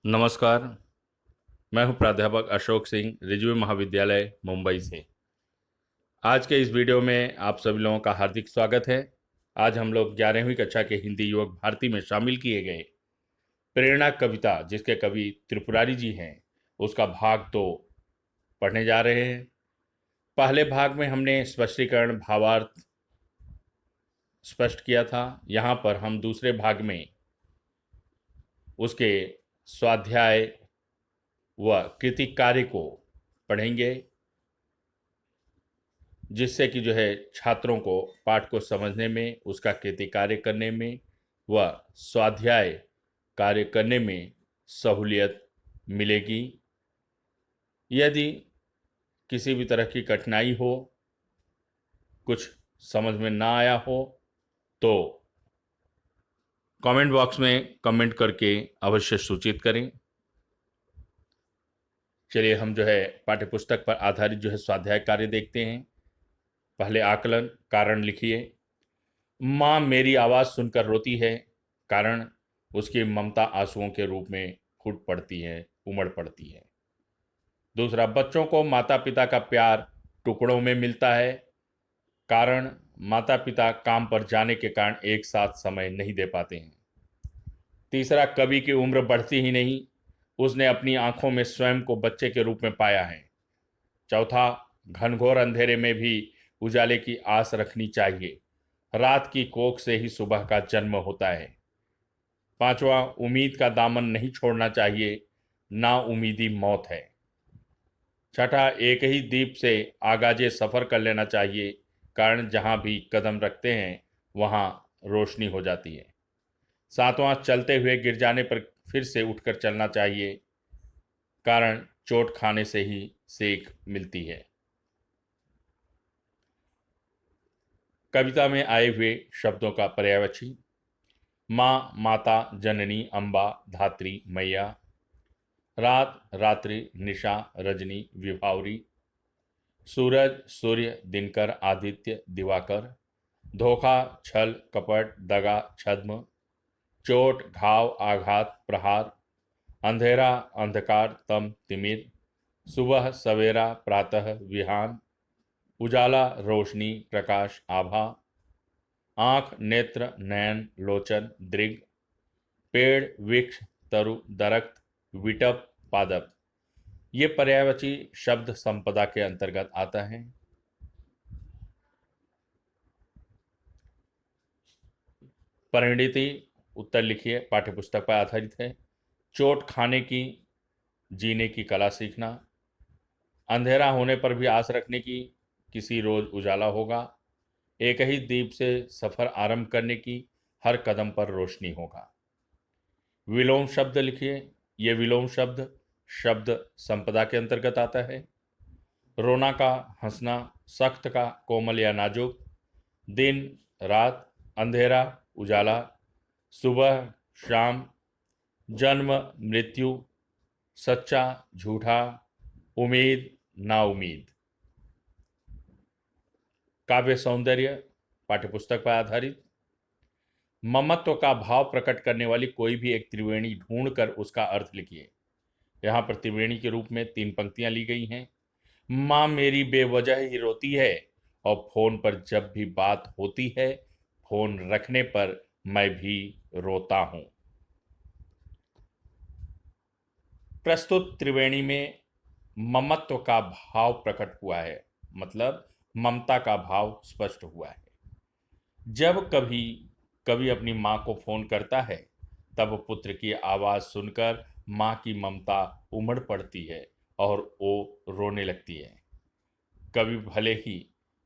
नमस्कार। मैं हूं प्राध्यापक अशोक सिंह, रिजवी महाविद्यालय मुंबई से। आज के इस वीडियो में आप सभी लोगों का हार्दिक स्वागत है। आज हम लोग 11वीं कक्षा के हिंदी युवक भारती में शामिल किए गए प्रेरणा कविता, जिसके कवि त्रिपुरारी जी हैं, उसका भाग 2 पढ़ने जा रहे हैं। पहले भाग में हमने स्पष्टीकरण, भावार्थ स्पष्ट किया था। यहाँ पर हम दूसरे भाग में उसके स्वाध्याय व कृति कार्य को पढ़ेंगे, जिससे कि छात्रों को पाठ को समझने में, उसका कृति कार्य करने में व स्वाध्याय कार्य करने में सहूलियत मिलेगी। यदि किसी भी तरह की कठिनाई हो, कुछ समझ में ना आया हो, तो कमेंट बॉक्स में कमेंट करके अवश्य सूचित करें। चलिए हम पाठ्यपुस्तक पर आधारित स्वाध्याय कार्य देखते हैं। पहले आकलन, कारण लिखिए। माँ मेरी आवाज़ सुनकर रोती है, कारण उसकी ममता आंसुओं के रूप में फूट पड़ती है, उमड़ पड़ती है। दूसरा, बच्चों को माता पिता का प्यार टुकड़ों में मिलता है, कारण माता पिता काम पर जाने के कारण एक साथ समय नहीं दे पाते हैं। तीसरा, कवि की उम्र बढ़ती ही नहीं, उसने अपनी आंखों में स्वयं को बच्चे के रूप में पाया है। चौथा, घनघोर अंधेरे में भी उजाले की आस रखनी चाहिए, रात की कोख से ही सुबह का जन्म होता है। पांचवा, उम्मीद का दामन नहीं छोड़ना चाहिए, ना उम्मीदी मौत है। छठा, एक ही दीप से आगाजे सफर कर लेना चाहिए, कारण जहां भी कदम रखते हैं वहां रोशनी हो जाती है। सातवां, चलते हुए गिर जाने पर फिर से उठकर चलना चाहिए, कारण चोट खाने से ही सीख मिलती है। कविता में आए हुए शब्दों का पर्यायवाची: माँ, माता, जननी, अम्बा, धात्री, मैया। रात, रात्रि, निशा, रजनी, विभावरी। सूरज, सूर्य, दिनकर, आदित्य, दिवाकर। धोखा, छल, कपट, दगा, छद्म। चोट, घाव, आघात, प्रहार। अंधेरा, अंधकार, तम, तिमिर। सुबह, सवेरा, प्रातः, विहान। उजाला, रोशनी, प्रकाश, आभा। आँख, नेत्र, नयन, लोचन, दृग। पेड़, वृक्ष, तरु, दरख्त, विटप, पादप। ये पर्यायवाची शब्द संपदा के अंतर्गत आता है। परिणति, उत्तर लिखिए, पाठ्यपुस्तक पर आधारित है। चोट खाने की, जीने की कला सीखना। अंधेरा होने पर भी आस रखने की, किसी रोज उजाला होगा। एक ही दीप से सफर आरंभ करने की, हर कदम पर रोशनी होगा। विलोम शब्द लिखिए। ये विलोम शब्द शब्द संपदा के अंतर्गत आता है। रोना का, हंसना, सख्त का, कोमल या नाजुक। दिन, रात, अंधेरा, उजाला। सुबह, शाम। जन्म, मृत्यु। सच्चा, झूठा। उम्मीद, नाउम्मीद। काव्य सौंदर्य, पाठ्यपुस्तक पर आधारित। ममत्व का भाव प्रकट करने वाली कोई भी एक त्रिवेणी ढूंढकर उसका अर्थ लिखिए। यहाँ पर त्रिवेणी के रूप में 3 पंक्तियां ली गई हैं। माँ मेरी बेवजह ही रोती है, और फोन पर जब भी बात होती है, फोन रखने पर मैं भी रोता हूं। प्रस्तुत त्रिवेणी में ममत्व का भाव प्रकट हुआ है, मतलब ममता का भाव स्पष्ट हुआ है। जब कभी कभी अपनी माँ को फोन करता है, तब पुत्र की आवाज़ सुनकर माँ की ममता उमड़ पड़ती है और वो रोने लगती है। कभी भले ही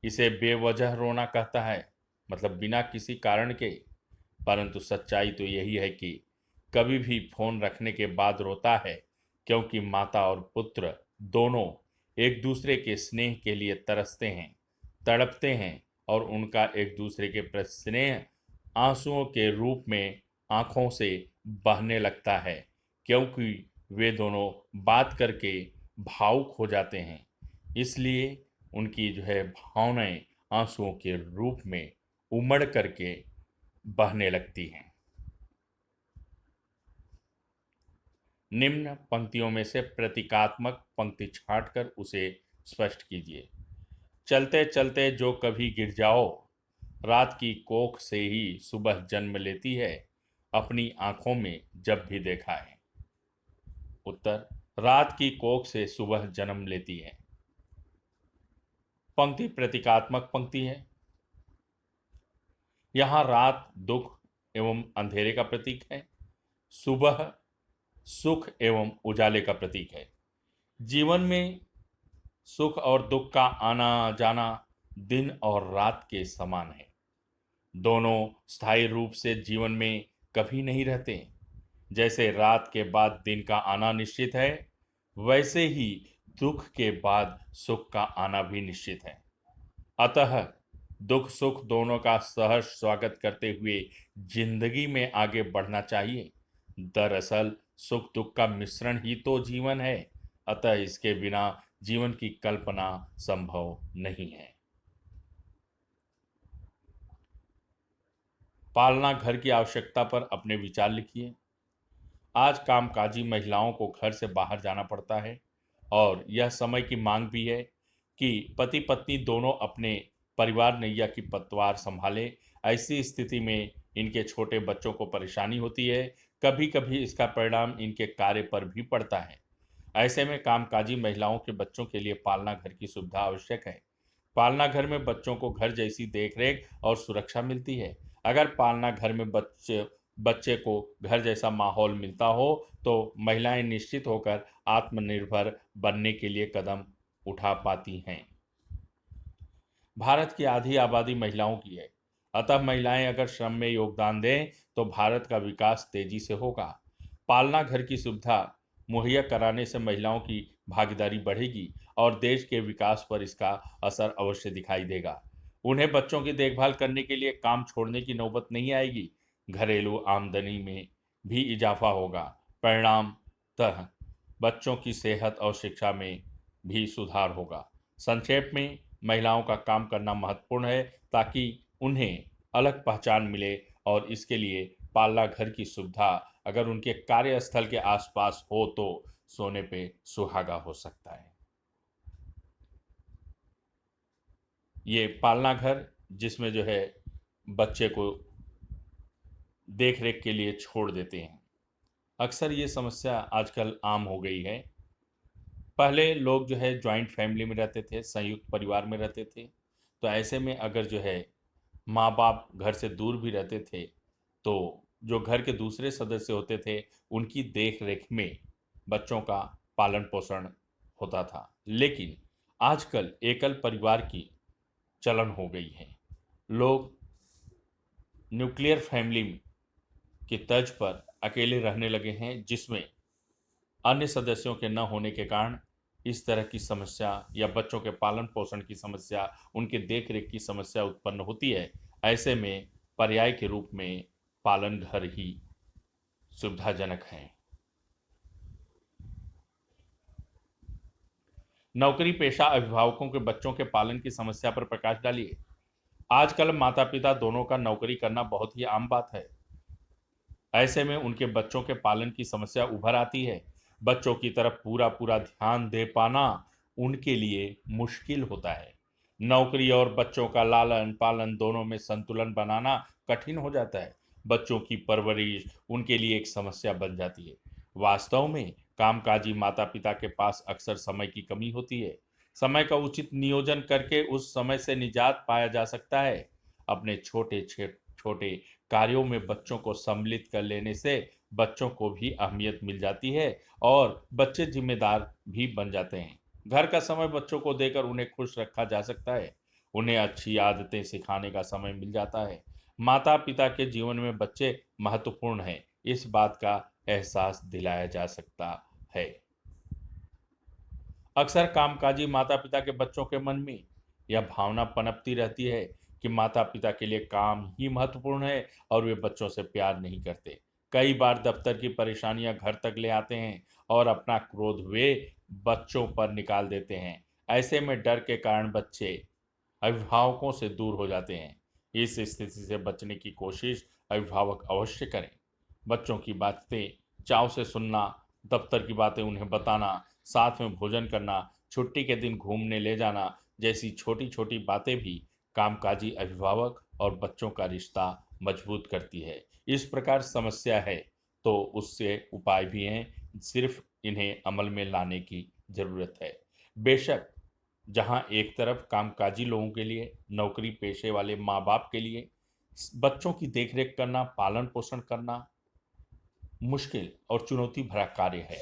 इसे बेवजह रोना कहता है, मतलब बिना किसी कारण के, परंतु सच्चाई तो यही है कि कभी भी फोन रखने के बाद रोता है, क्योंकि माता और पुत्र दोनों एक दूसरे के स्नेह के लिए तरसते हैं, तड़पते हैं, और उनका एक दूसरे के प्रति स्नेह आंसुओं के रूप में आंखों से बहने लगता है, क्योंकि वे दोनों बात करके भावुक हो जाते हैं। इसलिए उनकी भावनाएं आंसुओं के रूप में उमड़ करके बहने लगती हैं। निम्न पंक्तियों में से प्रतीकात्मक पंक्ति छांटकर उसे स्पष्ट कीजिए। चलते चलते जो कभी गिर जाओ, रात की कोख से ही सुबह जन्म लेती है, अपनी आंखों में जब भी देखा है। उत्तर, रात की कोख से सुबह जन्म लेती है। पंक्ति प्रतीकात्मक पंक्ति है। यहां रात दुख एवं अंधेरे का प्रतीक है, सुबह सुख एवं उजाले का प्रतीक है। जीवन में सुख और दुख का आना जाना दिन और रात के समान है। दोनों स्थायी रूप से जीवन में कभी नहीं रहते। जैसे रात के बाद दिन का आना निश्चित है, वैसे ही दुख के बाद सुख का आना भी निश्चित है। अतः दुख सुख दोनों का सहर्ष स्वागत करते हुए जिंदगी में आगे बढ़ना चाहिए। दरअसल सुख दुख का मिश्रण ही तो जीवन है, अतः इसके बिना जीवन की कल्पना संभव नहीं है। पालना घर की आवश्यकता पर अपने विचार लिखिए। आज कामकाजी महिलाओं को घर से बाहर जाना पड़ता है और यह समय की मांग भी है कि पति पत्नी दोनों अपने परिवार नैया की पतवार संभालें। ऐसी स्थिति में इनके छोटे बच्चों को परेशानी होती है। कभी कभी इसका परिणाम इनके कार्य पर भी पड़ता है। ऐसे में कामकाजी महिलाओं के बच्चों के लिए पालना घर की सुविधा आवश्यक है। पालना घर में बच्चों को घर जैसी देखरेख और सुरक्षा मिलती है। अगर पालना घर में बच्चे बच्चे को घर जैसा माहौल मिलता हो तो महिलाएं निश्चित होकर आत्मनिर्भर बनने के लिए कदम उठा पाती हैं। भारत की आधी आबादी महिलाओं की है, अतः महिलाएं अगर श्रम में योगदान दें तो भारत का विकास तेजी से होगा। पालना घर की सुविधा मुहैया कराने से महिलाओं की भागीदारी बढ़ेगी और देश के विकास पर इसका असर अवश्य दिखाई देगा। उन्हें बच्चों की देखभाल करने के लिए काम छोड़ने की नौबत नहीं आएगी। घरेलू आमदनी में भी इजाफा होगा। परिणामतः बच्चों की सेहत और शिक्षा में भी सुधार होगा। संक्षेप में, महिलाओं का काम करना महत्वपूर्ण है ताकि उन्हें अलग पहचान मिले और इसके लिए पालना घर की सुविधा अगर उनके कार्यस्थल के आसपास हो तो सोने पे सुहागा हो सकता है। ये पालना घर जिसमें जो है बच्चे को देख रेख के लिए छोड़ देते हैं, अक्सर ये समस्या आजकल आम हो गई है। पहले लोग जो है जॉइंट फैमिली में रहते थे, संयुक्त परिवार में रहते थे, तो ऐसे में अगर जो है माँ बाप घर से दूर भी रहते थे तो जो घर के दूसरे सदस्य होते थे उनकी देख रेख में बच्चों का पालन पोषण होता था। लेकिन आजकल एकल परिवार की चलन हो गई है। लोग न्यूक्लियर फैमिली की तर्ज पर अकेले रहने लगे हैं, जिसमें अन्य सदस्यों के न होने के कारण इस तरह की समस्या या बच्चों के पालन पोषण की समस्या, उनके देख रेख की समस्या उत्पन्न होती है। ऐसे में पर्याय के रूप में पालन घर ही सुविधाजनक है। नौकरी पेशा अभिभावकों के बच्चों के पालन की समस्या पर प्रकाश डालिए। आजकल माता पिता दोनों का नौकरी करना बहुत ही आम बात है। ऐसे में उनके बच्चों के पालन की समस्या उभर आती है। बच्चों की तरफ पूरा पूरा ध्यान दे पाना उनके लिए मुश्किल होता है। नौकरी और बच्चों का लालन पालन दोनों में संतुलन बनाना कठिन हो जाता है। बच्चों की परवरिश उनके लिए एक समस्या बन जाती है। वास्तव में कामकाजी माता पिता के पास अक्सर समय की कमी होती है। समय का उचित नियोजन करके उस समय से निजात पाया जा सकता है। अपने छोटे छोटे कार्यों में बच्चों को सम्मिलित कर लेने से बच्चों को भी अहमियत मिल जाती है और बच्चे जिम्मेदार भी बन जाते हैं। घर का समय बच्चों को देकर उन्हें खुश रखा जा सकता है। उन्हें अच्छी आदतें सिखाने का समय मिल जाता है। माता पिता के जीवन में बच्चे महत्वपूर्ण हैं, इस बात का एहसास दिलाया जा सकता है। अक्सर कामकाजी माता पिता के बच्चों के मन में यह भावना पनपती रहती है कि माता पिता के लिए काम ही महत्वपूर्ण है और वे बच्चों से प्यार नहीं करते। कई बार दफ्तर की परेशानियां घर तक ले आते हैं और अपना क्रोध वे बच्चों पर निकाल देते हैं। ऐसे में डर के कारण बच्चे अभिभावकों से दूर हो जाते हैं। इस स्थिति से बचने की कोशिश अभिभावक अवश्य करें। बच्चों की बातें चाव से सुनना, दफ्तर की बातें उन्हें बताना, साथ में भोजन करना, छुट्टी के दिन घूमने ले जाना जैसी छोटी छोटी बातें भी कामकाजी अभिभावक और बच्चों का रिश्ता मजबूत करती है। इस प्रकार समस्या है तो उससे उपाय भी हैं, सिर्फ इन्हें अमल में लाने की ज़रूरत है। बेशक जहां एक तरफ कामकाजी लोगों के लिए, नौकरी पेशे वाले माँ बाप के लिए बच्चों की देखरेख करना, पालन पोषण करना मुश्किल और चुनौती भरा कार्य है।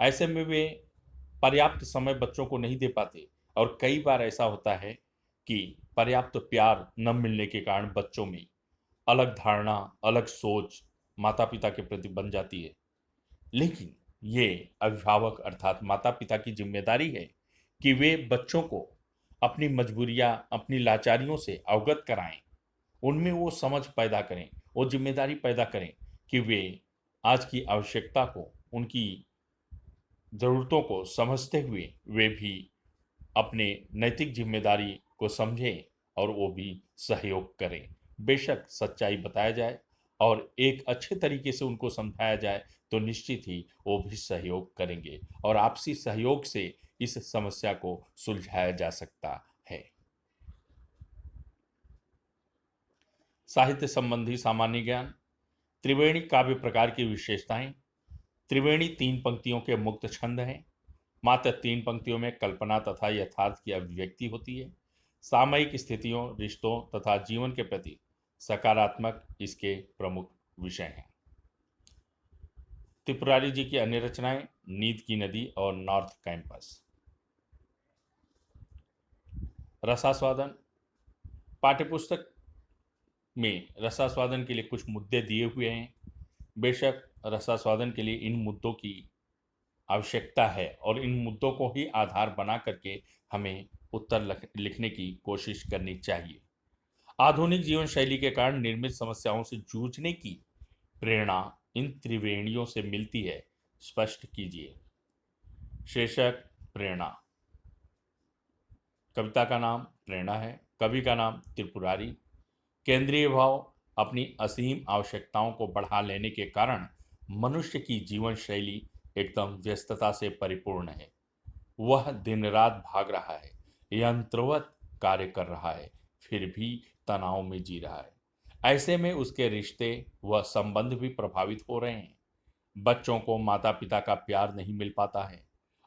ऐसे में वे पर्याप्त समय बच्चों को नहीं दे पाते और कई बार ऐसा होता है कि पर्याप्त प्यार न मिलने के कारण बच्चों में अलग धारणा, अलग सोच माता पिता के प्रति बन जाती है। लेकिन ये अभिभावक अर्थात माता पिता की जिम्मेदारी है कि वे बच्चों को अपनी मजबूरियां, अपनी लाचारियों से अवगत कराएं, उनमें वो समझ पैदा करें, वो जिम्मेदारी पैदा करें कि वे आज की आवश्यकता को, उनकी ज़रूरतों को समझते हुए वे भी अपने नैतिक जिम्मेदारी को समझें और वो भी सहयोग करें। बेशक सच्चाई बताया जाए और एक अच्छे तरीके से उनको समझाया जाए तो निश्चित ही वो भी सहयोग करेंगे और आपसी सहयोग से इस समस्या को सुलझाया जा सकता है। साहित्य संबंधी सामान्य ज्ञान। त्रिवेणी काव्य प्रकार की विशेषताएं। त्रिवेणी तीन पंक्तियों के मुक्त छंद हैं। मात्र तीन पंक्तियों में कल्पना तथा यथार्थ की अभिव्यक्ति होती है। सामयिक स्थितियों, रिश्तों तथा जीवन के प्रति सकारात्मक इसके प्रमुख विषय हैं। त्रिपुरारी जी की अन्य रचनाएं नींद की नदी और नॉर्थ कैंपस। रसास्वादन। पाठ्यपुस्तक में रसास्वादन के लिए कुछ मुद्दे दिए हुए हैं। बेशक रसास्वादन के लिए इन मुद्दों की आवश्यकता है और इन मुद्दों को ही आधार बना करके हमें उत्तर लिखने की कोशिश करनी चाहिए। आधुनिक जीवन शैली के कारण निर्मित समस्याओं से जूझने की प्रेरणा इन त्रिवेणियों से मिलती है, स्पष्ट कीजिए। शीर्षक प्रेरणा। कविता का नाम प्रेरणा है, कवि का नाम त्रिपुरारी। केंद्रीय भाव अपनी असीम आवश्यकताओं को बढ़ा लेने के कारण मनुष्य की जीवन शैली एकदम व्यस्तता से परिपूर्ण है। वह दिन रात भाग रहा है, यंत्रवत कार्य कर रहा है, फिर भी तनाव में जी रहा है। ऐसे में उसके रिश्ते व संबंध भी प्रभावित हो रहे हैं। बच्चों को माता पिता का प्यार नहीं मिल पाता है।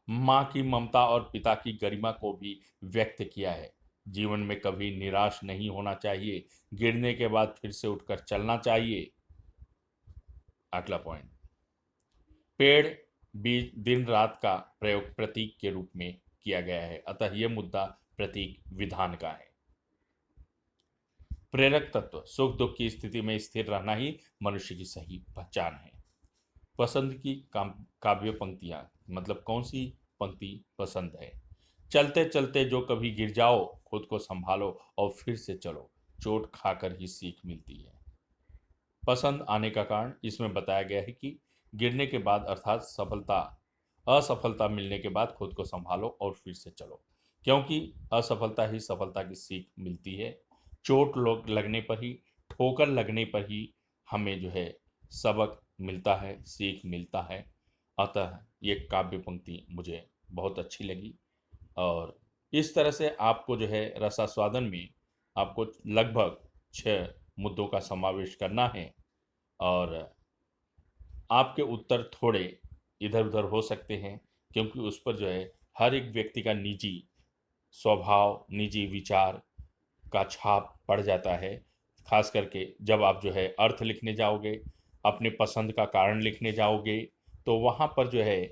माँ की ममता और पिता की गरिमा को भी व्यक्त किया है। जीवन में कभी निराश नहीं होना चाहिए, गिरने के बाद फिर से उठकर चलना चाहिए। अगला पॉइंट। पेड़ बीज दिन रात का प्रयोग प्रतीक के रूप में किया गया है, अतः यह मुद्दा प्रतीक विधान का है। प्रेरक तत्व। सुख दुख की स्थिति में स्थिर रहना ही मनुष्य की सही पहचान है। पसंद की काव्य पंक्तियां, मतलब कौन सी पंक्ति पसंद है। चलते चलते जो कभी गिर जाओ, खुद को संभालो और फिर से चलो, चोट खाकर ही सीख मिलती है। पसंद आने का कारण इसमें बताया गया है कि गिरने के बाद अर्थात असफलता मिलने के बाद खुद को संभालो और फिर से चलो, क्योंकि असफलता ही सफलता की सीख मिलती है। चोट लगने पर ही, ठोकर लगने पर ही हमें जो है सबक मिलता है, सीख मिलता है। अतः ये काव्य पंक्ति मुझे बहुत अच्छी लगी और इस तरह से आपको जो है रसास्वादन में आपको लगभग 6 मुद्दों का समावेश करना है और आपके उत्तर थोड़े इधर उधर हो सकते हैं, क्योंकि उस पर जो है हर एक व्यक्ति का निजी स्वभाव, निजी विचार का छाप पड़ जाता है। खास करके जब आप जो है अर्थ लिखने जाओगे, अपने पसंद का कारण लिखने जाओगे, तो वहाँ पर जो है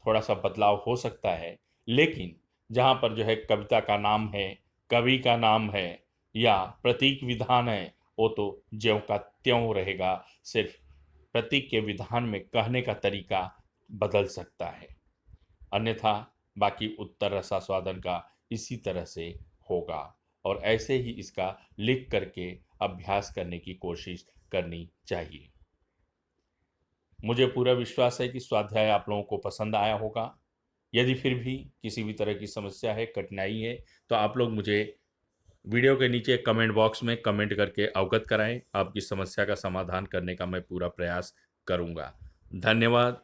थोड़ा सा बदलाव हो सकता है। लेकिन जहाँ पर जो है कविता का नाम है, कवि का नाम है या प्रतीक विधान है, वो तो ज्यों का त्यों रहेगा। सिर्फ प्रतीक के विधान में कहने का तरीका बदल सकता है, अन्यथा बाकी उत्तर रसास्वादन का इसी तरह से होगा और ऐसे ही इसका लिख करके अभ्यास करने की कोशिश करनी चाहिए। मुझे पूरा विश्वास है कि स्वाध्याय आप लोगों को पसंद आया होगा। यदि फिर भी किसी भी तरह की समस्या है, कठिनाई है, तो आप लोग मुझे वीडियो के नीचे कमेंट बॉक्स में कमेंट करके अवगत कराएं। आपकी समस्या का समाधान करने का मैं पूरा प्रयास करूंगा। धन्यवाद।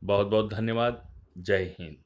बहुत बहुत धन्यवाद। जय हिंद।